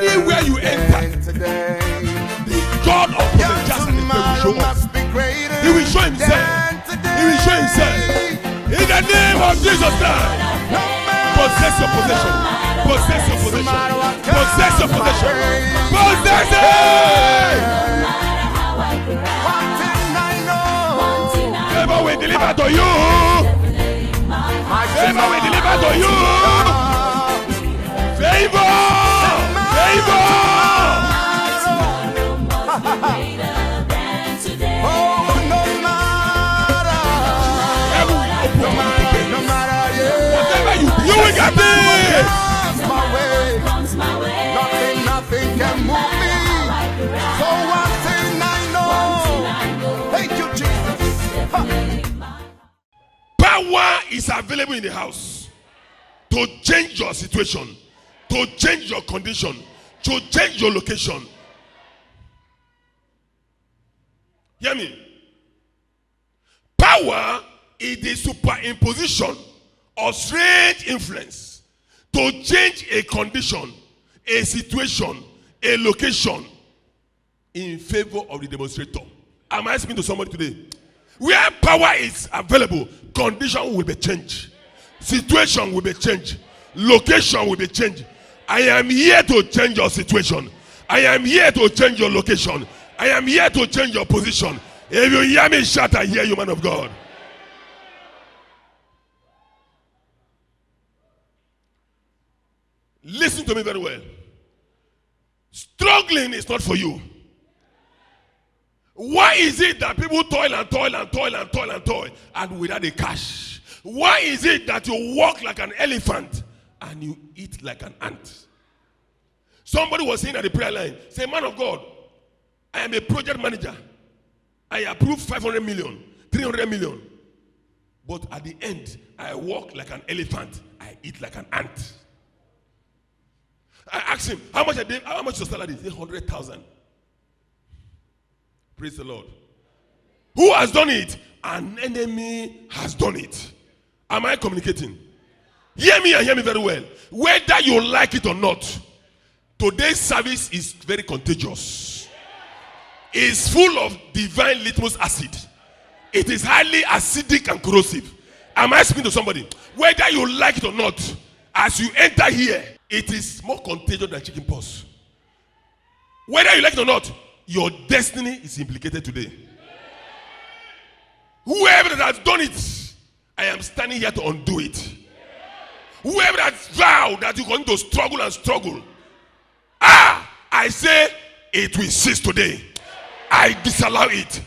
Anywhere you enter, the God of prophets will show up. He will show himself. He will show himself. In the name of Jesus Christ. Possess your possession. Possess your possession. Possess your possession. Possess it. Favor will deliver to you. Favor will deliver to you. Favor. Favor. You will get this. Comes my way. Nothing can move me. So one thing I know. Thank you, Jesus. Power is available in the house to change your situation, to change your condition, to change your location. Hear me. Power is the superimposition of strange influence to change a condition, a situation, a location in favor of the demonstrator. Am I speaking to somebody today? Where power is available, condition will be changed, situation will be changed, location will be changed. I am here to change your situation. I am here to change your location. I am here to change your position. If you hear me shout, I hear you, man of God. Listen to me very well. Struggling is not for you. Why is it that people toil and toil and toil and toil and toil and without a cash? Why is it that you walk like an elephant and you eat like an ant? Somebody was saying at the prayer line, say, man of God, I am a project manager. I approve 500 million, 300 million. But at the end, I walk like an elephant. I eat like an ant. I asked him, how much is your salary? He said, 100,000. Praise the Lord. Who has done it? An enemy has done it. Am I communicating? Hear me and hear me very well. Whether you like it or not, today's service is very contagious. It's full of divine litmus acid. It is highly acidic and corrosive. Am I speaking to somebody? Whether you like it or not, as you enter here, it is more contagious than chicken pox. Whether you like it or not, your destiny is implicated today. Whoever that has done it, I am standing here to undo it. Whoever that vowed that you're going to struggle and struggle, I say it will cease today. I disallow it.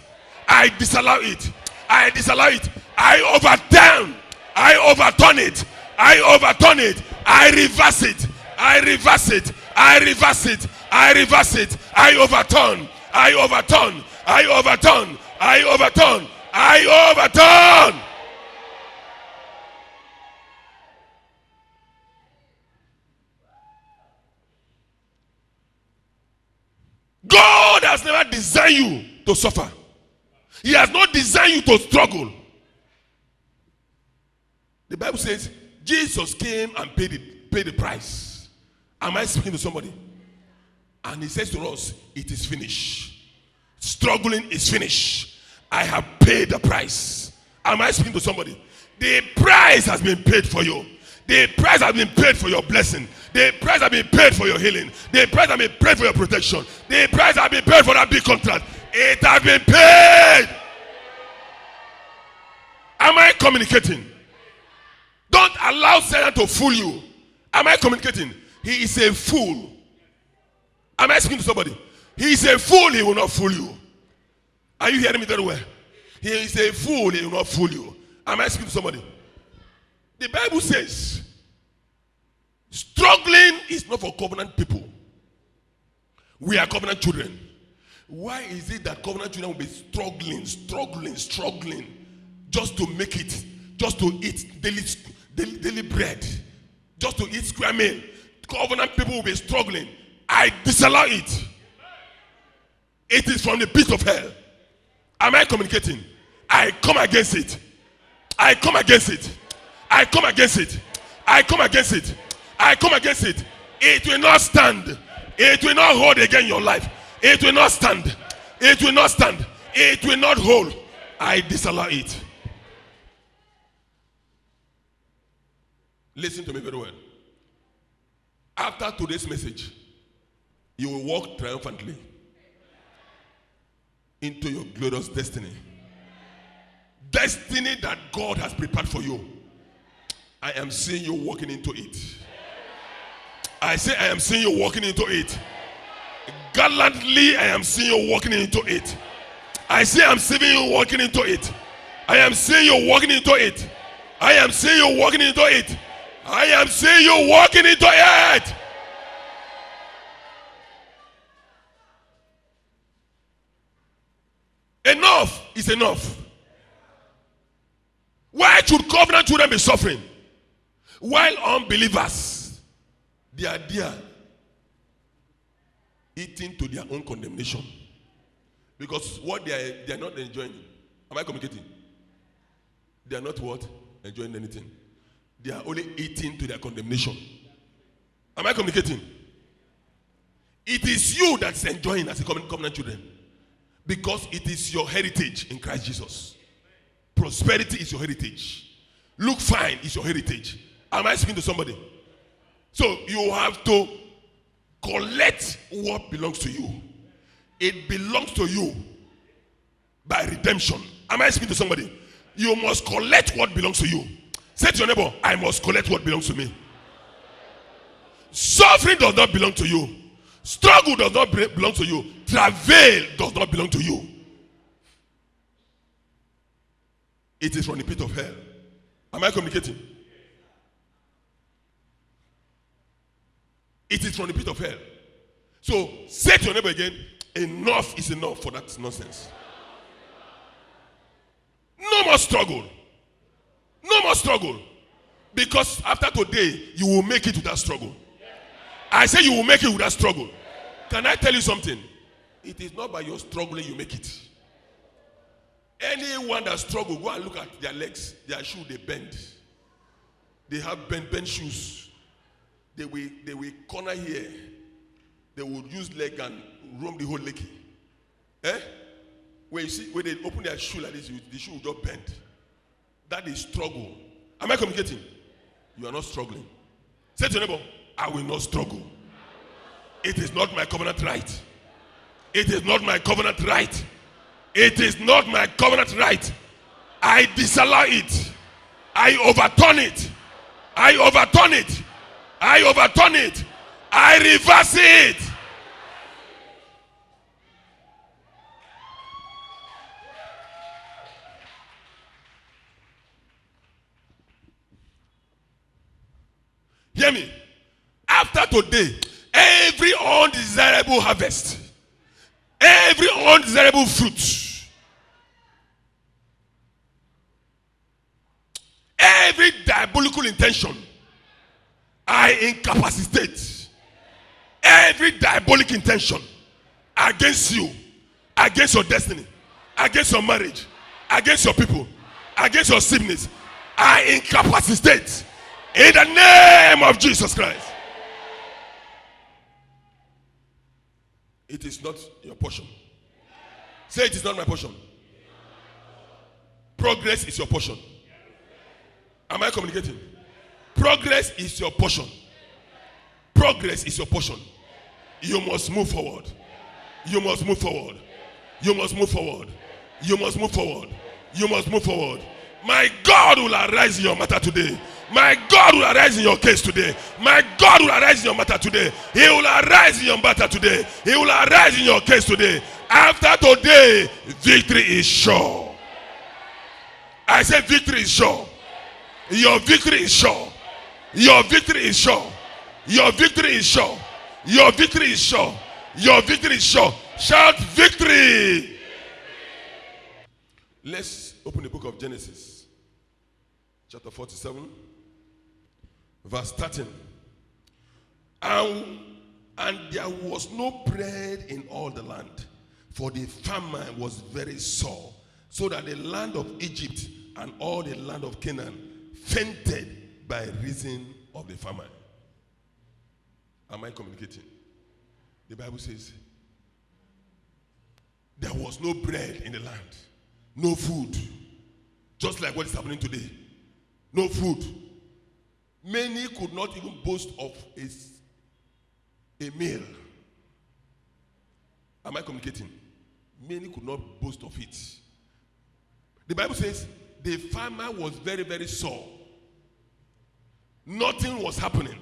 I disallow it. I disallow it. I overturn. I overturn it. I overturn it. I reverse it. I reverse it. I reverse it. I reverse it. I overturn. I overturn. I overturn. I overturn. I overturn. God has never designed you to suffer. He has not designed you to struggle. The Bible says Jesus came and paid the price. Am I speaking to somebody? And he says to us, it is finished. Struggling is finished. I have paid the price. Am I speaking to somebody? The price has been paid for you. The price has been paid for your blessing. The price has been paid for your healing. The price has been paid for your protection. The price has been paid for that big contract. It has been paid. Am I communicating? Don't allow Satan to fool you. Am I communicating? He is a fool. Am I speaking to somebody? He is a fool, he will not fool you. Are you hearing me very well? He is a fool, he will not fool you. Am I speaking to somebody? The Bible says, struggling is not for covenant people. We are covenant children. Why is it that covenant children will be struggling just to make it, just to eat daily bread, just to eat square meal? Covenant people will be struggling. I disallow it. It is from the pit of hell. Am I communicating? I come against it. I come against it. I come against it. I come against it. I come against it. It will not stand. It will not hold again your life. It will not stand. It will not stand. It will not hold. I disallow it. Listen to me very well. After today's message, you will walk triumphantly into your glorious destiny. Destiny that God has prepared for you. I am seeing you walking into it. I say I am seeing you walking into it. Gallantly, I am seeing you walking into it. I say I'm seeing you walking into it. I am seeing you walking into it. I am seeing you walking into it. I am seeing you walking into it. Enough is enough. Why should covenant children be suffering while unbelievers, they are there eating to their own condemnation? Because what they are not enjoying. Am I communicating? They are not what? Enjoying anything. They are only eating to their condemnation. Am I communicating? It is you that's enjoying as a covenant children. Because it is your heritage in Christ Jesus. Prosperity is your heritage. Look fine is your heritage. Am I speaking to somebody? So you have to collect what belongs to you. It belongs to you by redemption. Am I speaking to somebody? You must collect what belongs to you. Say to your neighbor, I must collect what belongs to me. Suffering does not belong to you. Struggle does not belong to you. Travail does not belong to you. It is from the pit of hell. Am I communicating? It is from the pit of hell. So say to your neighbor again, enough is enough for that nonsense. No more struggle. No more struggle. Because after today, you will make it without struggle. I say you will make it without struggle. Can I tell you something? It is not by your struggling you make it. Anyone that struggles, go and look at their legs, their shoes, they bend. They have bent shoes. They will corner here. They will use leg and roam the whole leg. When you see when they open their shoe like this, the shoe will just bend. That is struggle. Am I communicating? You are not struggling. Say to your neighbor, I will not struggle. It is not my covenant right. It is not my covenant right. It is not my covenant right. I disallow it. I overturn it. I overturn it. I overturn it. I reverse it. Hear me. After today, every undesirable harvest, every undesirable fruit, every diabolical intention, I incapacitate. Every diabolic intention against you, against your destiny, against your marriage, against your people, against your siblings, I incapacitate in the name of Jesus Christ. It is not your portion. Say it is not my portion. Progress is your portion. Am I communicating? Progress is your portion. Progress is your portion. You must move forward. You must move forward. You must move forward. You must move forward. You must move forward. My God will arise in your matter today. My God will arise in your case today. My God will arise in your matter today. He will arise in your matter today. He will arise in your case today. After today, victory is sure. I said victory is sure. Your victory is sure. Your victory is sure. Your victory is sure. Your victory is sure. Your victory is sure. Shout victory. Let's open the book of Genesis, chapter 47, verse 13. And there was no bread in all the land, for the famine was very sore, so that the land of Egypt and all the land of Canaan fainted by reason of the famine. Am I communicating? The Bible says there was no bread in the land, no food, just like what is happening today. No food. Many could not even boast of a meal. Am I communicating? Many could not boast of it. The Bible says the farmer was very, very sore. Nothing was happening.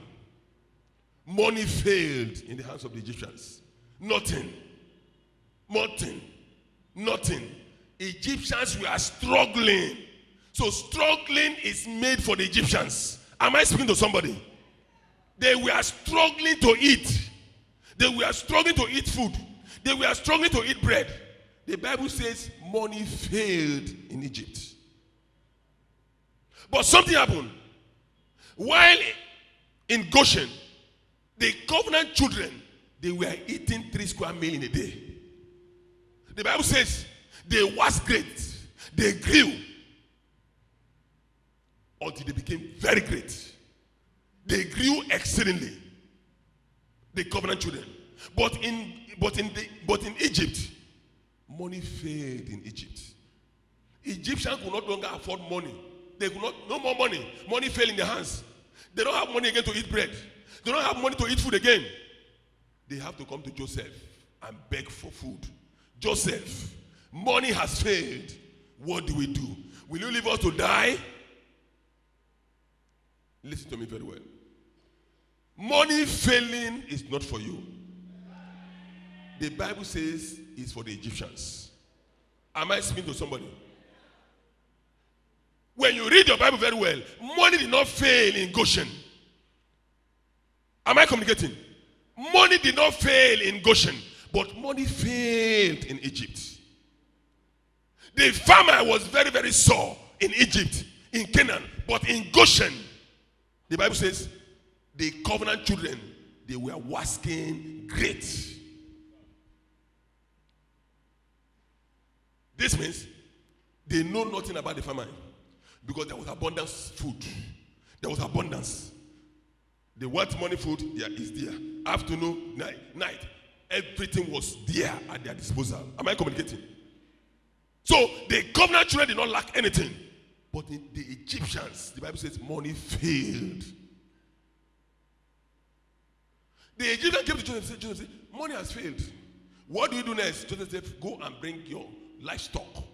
Money failed in the hands of the Egyptians. Nothing. Egyptians were struggling. So struggling is made for the Egyptians. Am I speaking to somebody? They were struggling to eat. They were struggling to eat food. They were struggling to eat bread. The Bible says money failed in Egypt. But something happened. While in Goshen, the covenant children, they were eating 3 square meals in a day. The Bible says they was great. They grew until they became very great. They grew exceedingly. The covenant children. But in Egypt, money failed in Egypt. Egyptians could not longer afford money. They could not, no more money. Money fell in their hands. They don't have money again to eat bread. They don't have money to eat food again. They have to come to Joseph and beg for food. Joseph, money has failed. What do we do? Will you leave us to die? Listen to me very well. Money failing is not for you. The Bible says it's for the Egyptians. Am I speaking to somebody? When you read your Bible very well, money did not fail in Goshen. Am I communicating? Money did not fail in Goshen, but money failed in Egypt. The farmer was very, very sore in Egypt, in Canaan, but in Goshen, the Bible says the covenant children, they were wasking great. This means they know nothing about the famine because there was abundance food. There was abundance. They want money food, there is there. Afternoon, night, everything was there at their disposal. Am I communicating? So the covenant children did not lack anything. But in the Egyptians, the Bible says money failed. The Egyptian came to Joseph and said, money has failed. What do you do next? Joseph said, go and bring your livestock.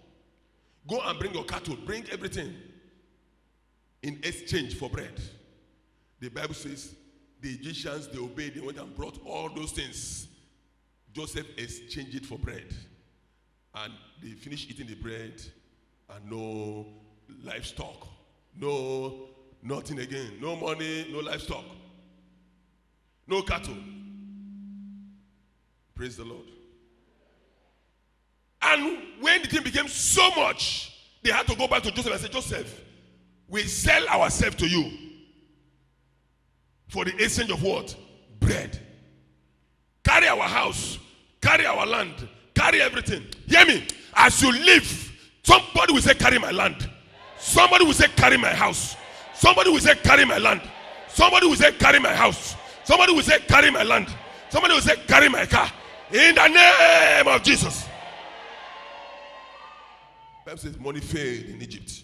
Go and bring your cattle. Bring everything in exchange for bread. The Bible says the Egyptians, they obeyed. They went and brought all those things. Joseph exchanged it for bread. And they finished eating the bread and no livestock. No, nothing again. No money, no livestock. No cattle. Praise the Lord. And when the thing became so much, they had to go back to Joseph and say, Joseph, we sell ourselves to you for the exchange of what? Bread. Carry our house, carry our land, carry everything. Hear me? As you live, somebody will say, carry my land. Somebody will say, carry my house. Somebody will say, carry my land. Somebody will say, carry my house. Somebody will say, carry my land. Somebody will say, carry my car. In the name of Jesus. The Bible says money failed in Egypt.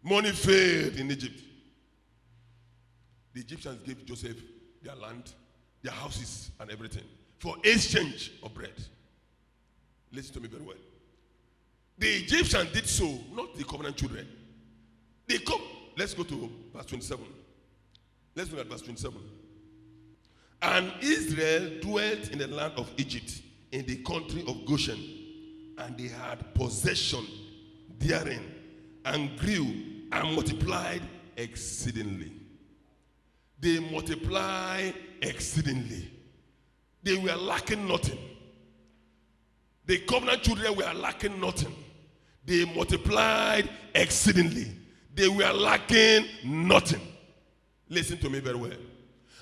Money failed in Egypt. The Egyptians gave Joseph their land, their houses, and everything for exchange of bread. Listen to me very well. The Egyptians did so, not the covenant children. They come. Let's go to verse 27. Let's look at verse 27. And Israel dwelt in the land of Egypt, in the country of Goshen, and they had possession therein, and grew and multiplied exceedingly. They multiplied exceedingly. They were lacking nothing. The covenant children were lacking nothing. They multiplied exceedingly. They were lacking nothing. Listen to me very well.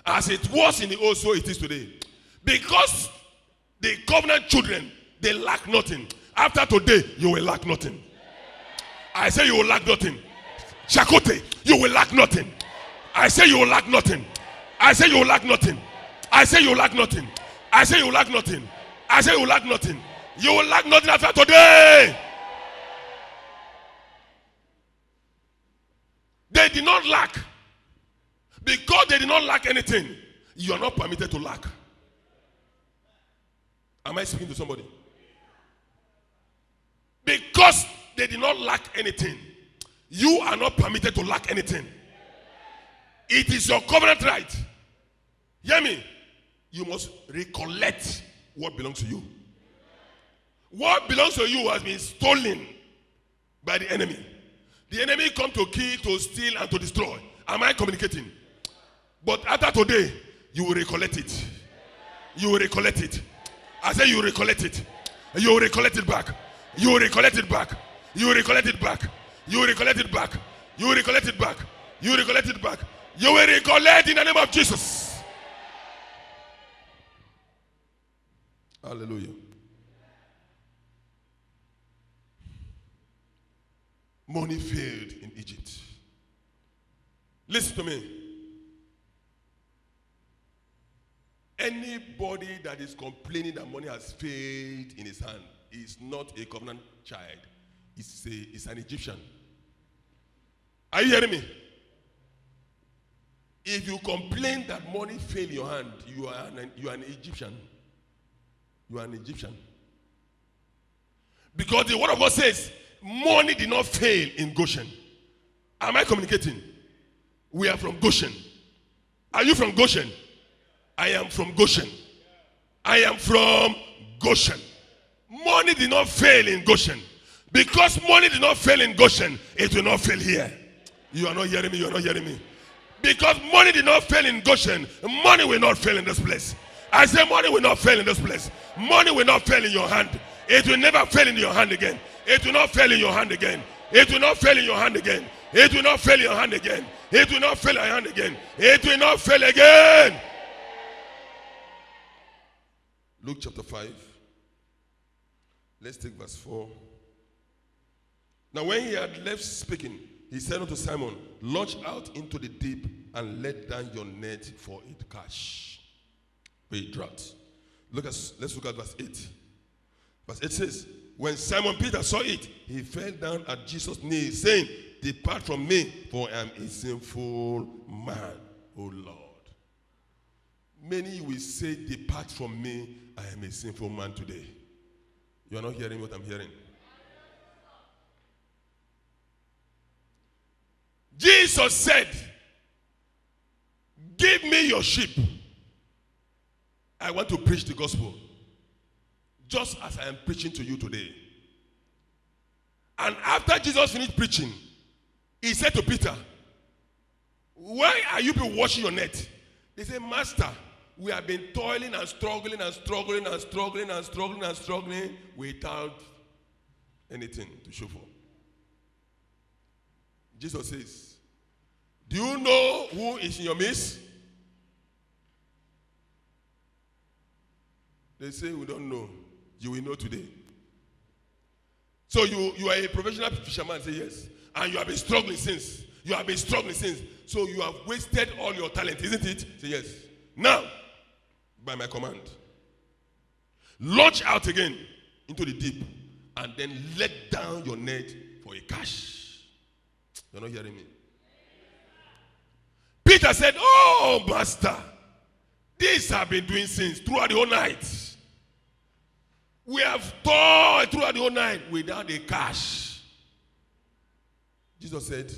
As it was in the old, so it is today. Because the covenant children, they lack nothing. After today, you will lack nothing. I say you will lack nothing. Shakote, you will lack nothing. I say you will lack nothing. I say you will lack nothing. I say you will lack nothing. I say you lack nothing. I say you lack nothing. You will lack nothing after today. They did not lack. Because they did not lack anything, you are not permitted to lack. Am I speaking to somebody? Because they did not lack anything, you are not permitted to lack anything. It is your covenant right. Hear me? You must recollect what belongs to you. What belongs to you has been stolen by the enemy. The enemy come to kill, to steal, and to destroy. Am I communicating? But after today, you will recollect it. You will recollect it. I say you will recollect it. You will recollect it back. You will recollect it back. You will recollect it back. You will recollect it back. You will recollect it back. You will recollect it back. You will recollect in the name of Jesus. Hallelujah. Money failed in Egypt. Listen to me. Anybody that is complaining that money has failed in his hand is not a covenant child. It's an Egyptian. Are you hearing me? If you complain that money failed in your hand, you are an Egyptian. You are an Egyptian. Because the word of God says, money did not fail in Goshen. Am I communicating? We are from Goshen. Are you from Goshen? I am from Goshen. I am from Goshen. Money did not fail in Goshen. Because money did not fail in Goshen, it will not fail here. You are not hearing me. You are not hearing me. Because money did not fail in Goshen, money will not fail in this place. I say money will not fail in this place. Money will not fail in your hand. It will never fail in your hand again. It will not fail in your hand again. It will not fail in your hand again. It will not fail in your hand again. It will not fail in your hand again. It will not fail again. Luke chapter 5. Let's take verse 4. Now when he had left speaking, he said unto Simon, launch out into the deep and let down your net for a catch. For a drought. Let's look at verse 8. Verse 8 says, when Simon Peter saw it, he fell down at Jesus' knees, saying, depart from me, for I am a sinful man, O Lord. Many will say, depart from me, I am a sinful man today. You are not hearing what I'm hearing. Jesus said, give me your sheep. I want to preach the gospel. Just as I am preaching to you today. And after Jesus finished preaching, he said to Peter, why are you people washing your net? They said, Master, we have been toiling and struggling and struggling and struggling and struggling and struggling without anything to show for. Jesus says, do you know who is in your midst? They say, we don't know. You will know today. So you are a professional fisherman, say yes. And you have been struggling since. You have been struggling since. So you have wasted all your talent, isn't it? Say yes. Now, by my command, launch out again into the deep and then let down your net for a catch. You're not hearing me? Peter said, oh, Master, this I've been doing since throughout the whole night. We have toiled throughout the whole night without a cash. Jesus said,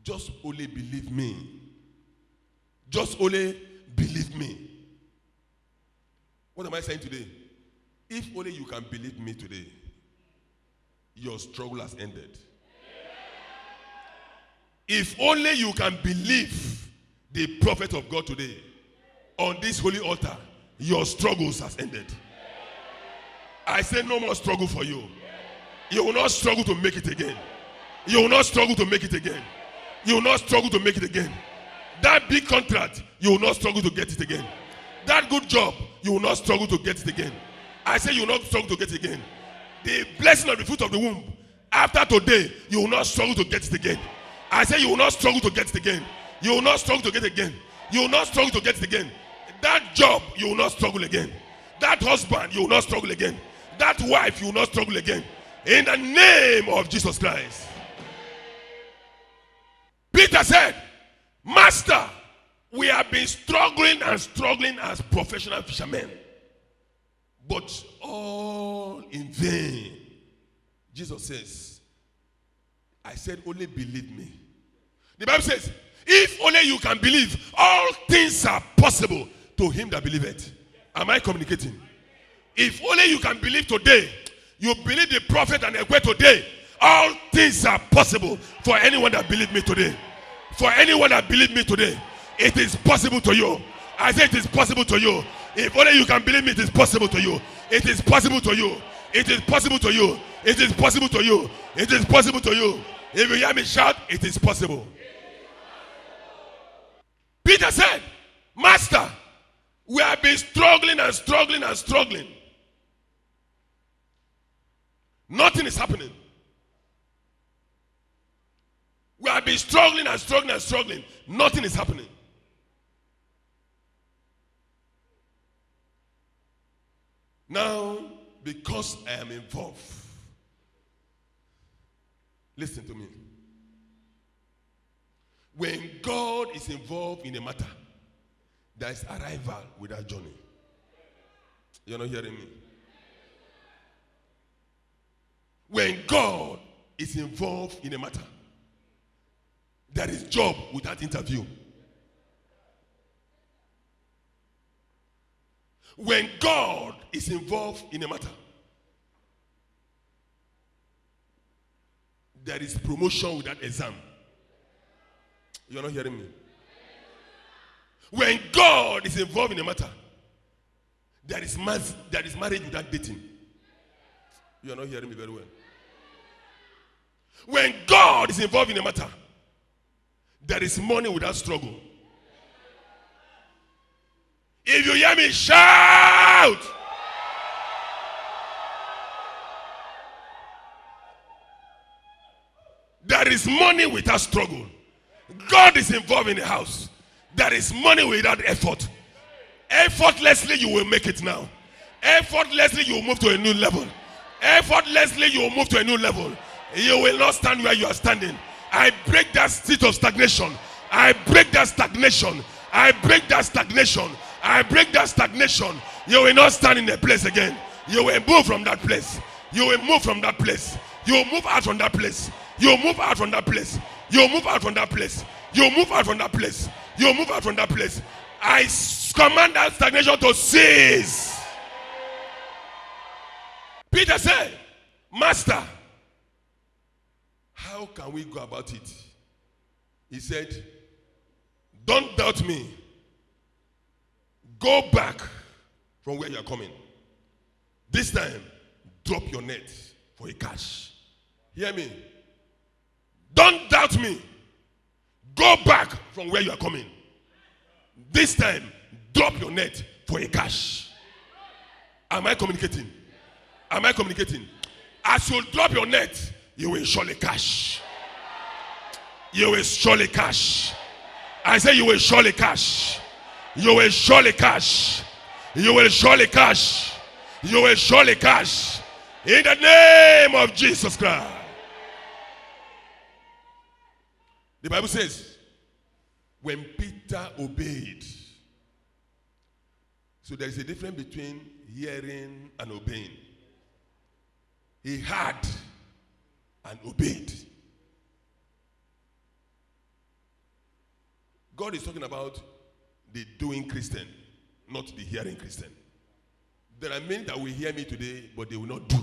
just only believe me. Just only believe me. What am I saying today? If only you can believe me today, your struggle has ended. If only you can believe the prophet of God today on this holy altar, your struggles has ended. I say no more struggle for you. You will not struggle to make it again. You will not struggle to make it again. You will not struggle to make it again. That big contract, you will not struggle to get it again. That good job, you will not struggle to get it again. I say you will not struggle to get it again. The blessing of the fruit of the womb, after today, you will not struggle to get it again. I say you will not struggle to get it again. You will not struggle to get it again. You will not struggle to get it again. That job, you will not struggle again. That husband, you will not struggle again. That wife, you will not struggle again. In the name of Jesus Christ. Peter said, Master, we have been struggling and struggling as professional fishermen, but all in vain. Jesus says, I said, only believe me. The Bible says, if only you can believe, all things are possible to him that believeth. Am I communicating? If only you can believe today, you believe the prophet and Ekwe today, all things are possible for anyone that believes me today. For anyone that believes me today, it is possible to you. I say it is possible to you. If only you can believe me, it is possible to you. It is possible to you. It is possible to you. It is possible to you. It is possible to you. If you hear me shout, it is possible. Peter said, Master, we have been struggling and struggling and struggling. Nothing is happening. We have been struggling and struggling and struggling. Nothing is happening. Now, because I am involved, listen to me. When God is involved in a matter, there is arrival with that journey. You're not hearing me? When God is involved in a matter, there is job without interview. When God is involved in a matter, there is promotion without exam. You're not hearing me? When God is involved in a matter, there is marriage without dating. You're not hearing me very well. When God is involved in a matter, there is money without struggle. If you hear me, shout! There is money without struggle. God is involved in the house. There is money without effort. Effortlessly, you will make it now. Effortlessly, you will move to a new level. Effortlessly, you will move to a new level. You will not stand where you are standing. I break that state of stagnation. I break that stagnation. I break that stagnation. I break that stagnation. You will not stand in a place again. You will move from that place. You will move from that place. You will move out from that place. You will move out from that place. You will move out from that place. You will move out from that place. You will move out from that place. I command that stagnation to cease. Peter said, Master, how can we go about it? He said, don't doubt me. Go back from where you are coming. This time, drop your net for a catch. Hear me? Don't doubt me. Go back from where you are coming. This time, drop your net for a catch. Am I communicating? Am I communicating? As you drop your net, you will surely catch. You will surely catch. I say you will surely catch. You will surely catch. You will surely catch. You will surely catch. In the name of Jesus Christ. The Bible says, when Peter obeyed, so there is a difference between hearing and obeying. He heard and obeyed. God is talking about the doing Christian, not the hearing Christian. There are many that will hear me today, but they will not do.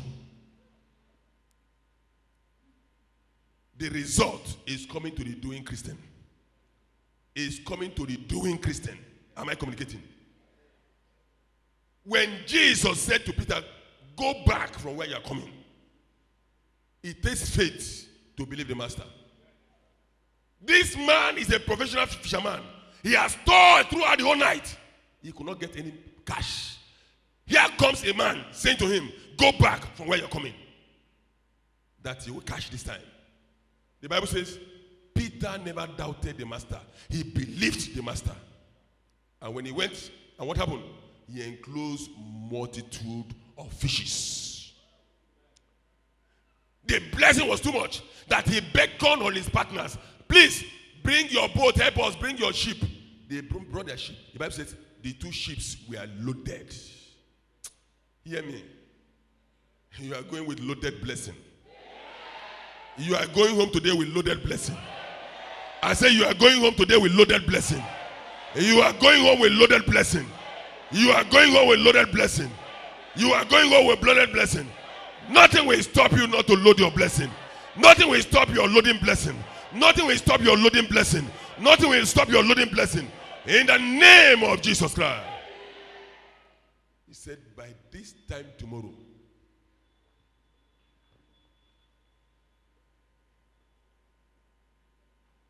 The result is coming to the doing Christian. Is coming to the doing Christian. Am I communicating? When Jesus said to Peter, go back from where you are coming, it takes faith to believe the master. This man is a professional fisherman. He has toiled throughout the whole night. He could not get any cash. Here comes a man saying to him, go back from where you're coming, that you will catch this time. The Bible says, Peter never doubted the master. He believed the master. And when he went And what happened? He enclosed multitude of fishes. The blessing was too much that he beckoned on his partners. Please, bring your boat, help us, bring your ship. They brought their ship. The Bible says the two ships were loaded. Hear me. You are going with loaded blessing. You are going home today with loaded blessing. I say you are going home today with loaded blessing. You are going home with loaded blessing. You are going home with loaded blessing. You are going home with loaded blessing. Nothing will stop you not to load your blessing. Nothing will stop your loading blessing. Nothing will stop your loading blessing. Nothing will stop your loading blessing. In the name of Jesus Christ. He said, by this time tomorrow,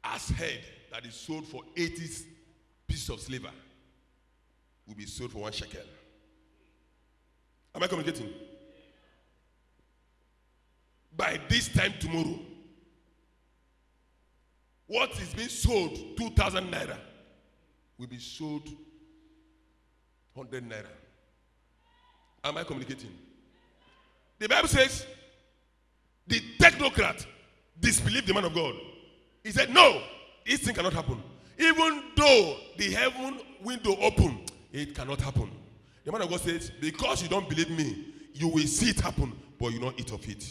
as head that is sold for 80 pieces of silver will be sold for 1 shekel. Am I communicating? By this time tomorrow, what is being sold 2,000 naira will be sold 100 naira. Am I communicating? The Bible says the technocrat disbelieved the man of God. He said, no, this thing cannot happen. Even though the heaven window open, it cannot happen. The man of God says, because you don't believe me, you will see it happen, but you will not eat of it.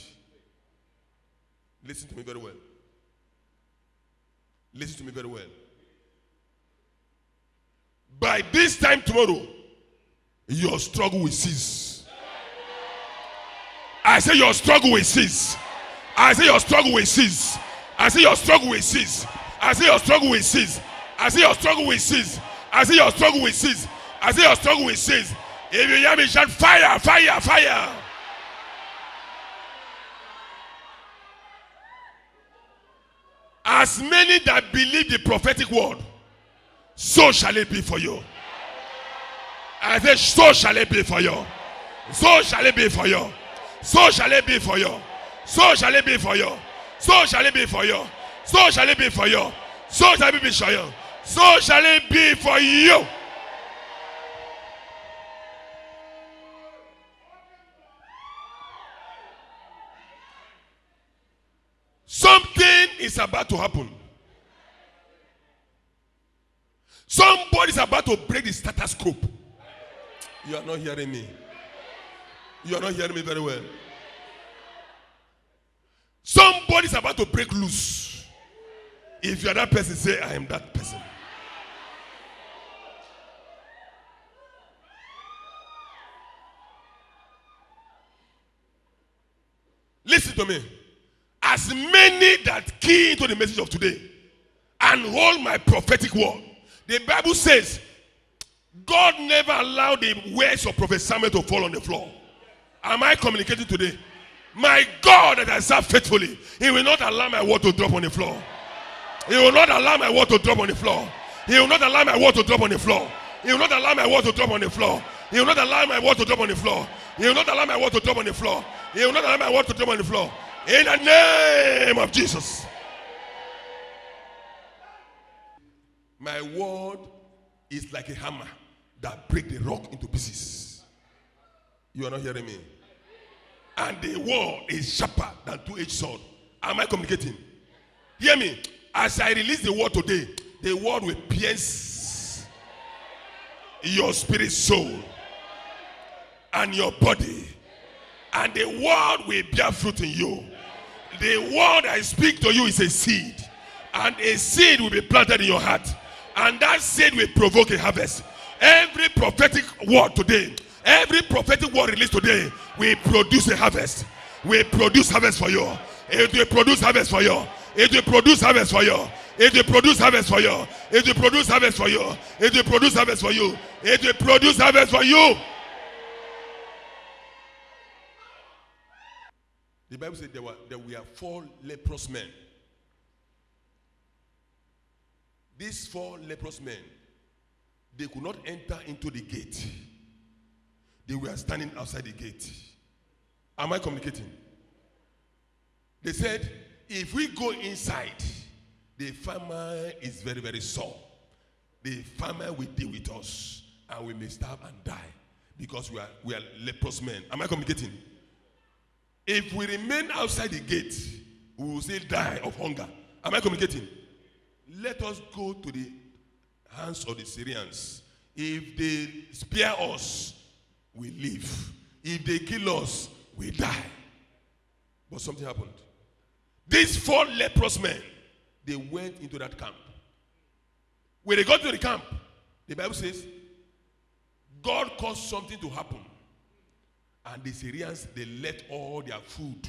Listen to me very well. Listen to me very well. By this time tomorrow, your struggle will cease. I say your struggle will cease. I say your struggle will cease. I say your struggle will cease. I say your struggle will cease. I say your struggle will cease. I say your struggle will cease. I say your struggle will cease. If you hear me shout, fire, fire, fire. As many that believe the prophetic word, so shall it be for you. I say, so shall it be for you. So shall it be for you. So shall it be for you. So shall it be for you. So shall it be for you. So shall it be for you. So shall it be for you. So shall it be for you. Something is about to happen. Somebody is about to break the status quo. You are not hearing me. You are not hearing me very well. Somebody is about to break loose. If you are that person, say, I am that person. Listen to me. As many that key into the message of today and hold my prophetic word, the Bible says God never allowed the words of Prophet Samuel to fall on the floor. Am I communicating today? My God that I serve faithfully, He will not allow my word to drop on the floor. He will not allow my word to drop on the floor. He will not allow my word to drop on the floor. He will not allow my word to drop on the floor. He will not allow my word to drop on the floor. He will not allow my word to drop on the floor. He will not allow my word to drop on the floor. In the name of Jesus. My word is like a hammer that breaks the rock into pieces. You are not hearing me. And the word is sharper than two-edged sword. Am I communicating? Hear me. As I release the word today, the word will pierce your spirit, soul, and your body. And the word will bear fruit in you. The word I speak to you is a seed. And a seed will be planted in your heart. And that seed will provoke a harvest. Every prophetic word today, every prophetic word released today will produce a harvest. Will produce harvest for you. It will produce harvest for you. It will produce harvest for you. It will produce harvest for you. It will produce harvest for you. It will produce harvest for you. It will produce harvest for you. The Bible said there were 4 leprous men. These 4 leprous men, they could not enter into the gate. They were standing outside the gate. Am I communicating? They said, if we go inside, the farmer is very, very sore. The farmer will deal with us and we may starve and die because we are leprous men. Am I communicating? If we remain outside the gate, we will still die of hunger. Am I communicating? Let us go to the hands of the Syrians. If they spare us, we live. If they kill us, we die. But something happened. These 4 leprous men, they went into that camp. When they got to the camp, the Bible says, God caused something to happen. And the Syrians, they left all their food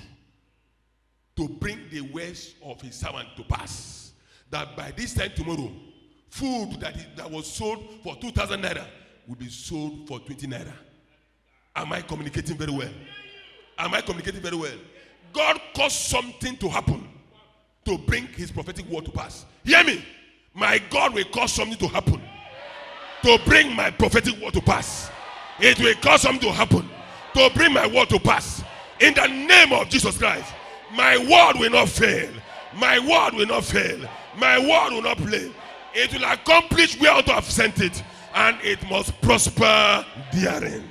to bring the words of his servant to pass. That by this time tomorrow, food that was sold for 2,000 naira will be sold for 20 naira. Am I communicating very well? Am I communicating very well? God caused something to happen to bring his prophetic word to pass. Hear me. My God will cause something to happen to bring my prophetic word to pass. It will cause something to happen to bring my word to pass. In the name of Jesus Christ, my word will not fail. My word will not fail. My word will not fail. It will accomplish whereunto I have sent it, and it must prosper therein.